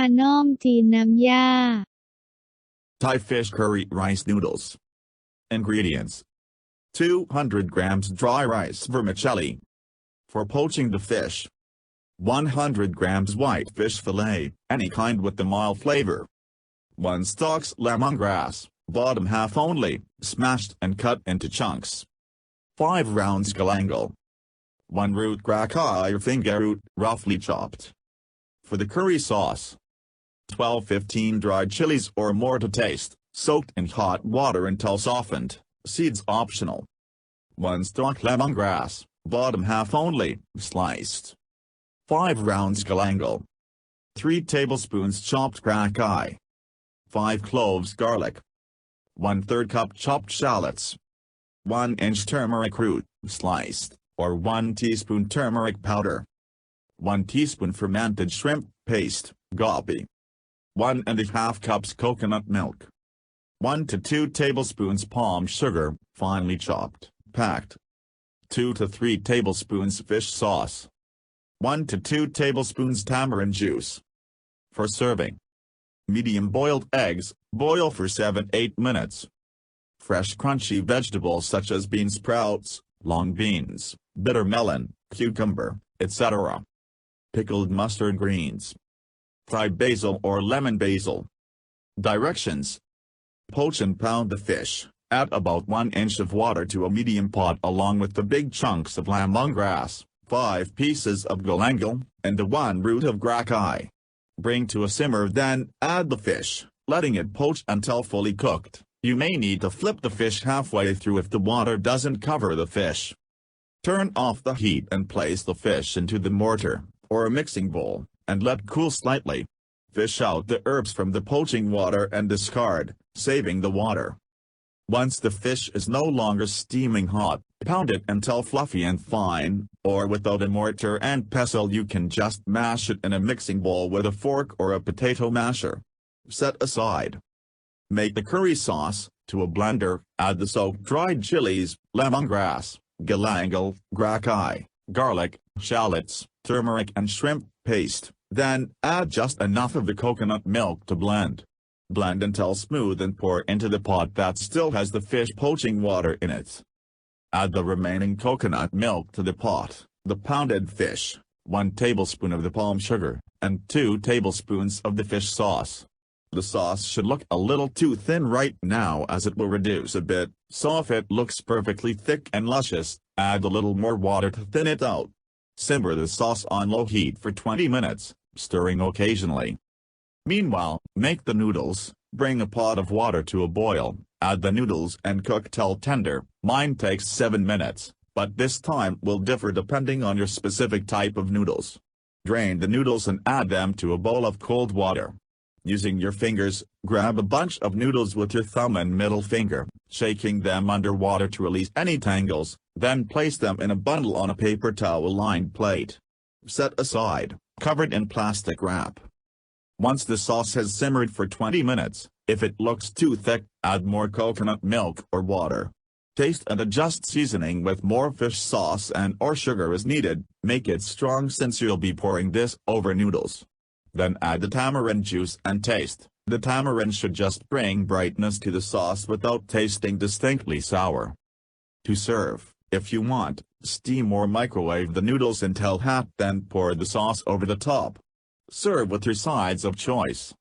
Kanom Jeen Namya. Thai fish curry rice noodles. Ingredients: 200 grams dry rice vermicelli. For poaching the fish. 100 grams white fish fillet, any kind with the mild flavor. 1 stalks lemongrass, bottom half only, smashed and cut into chunks. 5 rounds galangal. 1 root grachai or fingerroot, roughly chopped. For the curry sauce. 12–15 dried chilies or more to taste, soaked in hot water until softened, seeds optional. 1 stalk lemongrass, bottom half only, sliced. 5 rounds galangal. 3 tablespoons chopped grachai. 5 cloves garlic. 1/3 cup chopped shallots. 1 inch turmeric root, sliced, or 1 teaspoon turmeric powder. 1 teaspoon fermented shrimp paste, gapi. 1½ cups coconut milk. 1 to 2 tablespoons palm sugar, finely chopped, packed. 2 to 3 tablespoons fish sauce. 1 to 2 tablespoons tamarind juice. For serving. Medium boiled eggs, boil for 7–8 minutes. Fresh crunchy vegetables such as bean sprouts, long beans, bitter melon, cucumber, etc. Pickled mustard greens. Thai basil or lemon basil. Directions: poach and pound the fish. Add about 1 inch of water to a medium pot along with the big chunks of lemongrass, 5 pieces of galangal, and the 1 root of grachai. Bring to a simmer, then add the fish, letting it poach until fully cooked. You may need to flip the fish halfway through if the water doesn't cover the fish. Turn off the heat and place the fish into the mortar, or a mixing bowl, and let cool slightly. Fish out the herbs from the poaching water and discard, saving the water. Once the fish is no longer steaming hot, pound it until fluffy and fine, or without a mortar and pestle you can just mash it in a mixing bowl with a fork or a potato masher. Set aside. Make the curry sauce. To a blender, add the soaked dried chilies, lemongrass, galangal, grachai, garlic, shallots, turmeric and shrimp paste, then add just enough of the coconut milk to blend. Blend until smooth and pour into the pot that still has the fish poaching water in it. Add the remaining coconut milk to the pot, the pounded fish, 1 tablespoon of the palm sugar, and 2 tablespoons of the fish sauce. The sauce should look a little too thin right now as it will reduce a bit, so if it looks perfectly thick and luscious, add a little more water to thin it out. Simmer the sauce on low heat for 20 minutes, stirring occasionally. Meanwhile, make the noodles. Bring a pot of water to a boil, add the noodles and cook till tender. Mine takes 7 minutes, but this time will differ depending on your specific type of noodles. Drain the noodles and add them to a bowl of cold water. Using your fingers, grab a bunch of noodles with your thumb and middle finger, shaking them under water to release any tangles, then place them in a bundle on a paper towel-lined plate. Set aside, covered in plastic wrap. Once the sauce has simmered for 20 minutes, if it looks too thick, add more coconut milk or water. Taste and adjust seasoning with more fish sauce and or sugar as needed. Make it strong since you'll be pouring this over noodles. Then add the tamarind juice and taste. The tamarind should just bring brightness to the sauce without tasting distinctly sour. To serve, if you want, steam or microwave the noodles until hot, then pour the sauce over the top. Serve with your sides of choice.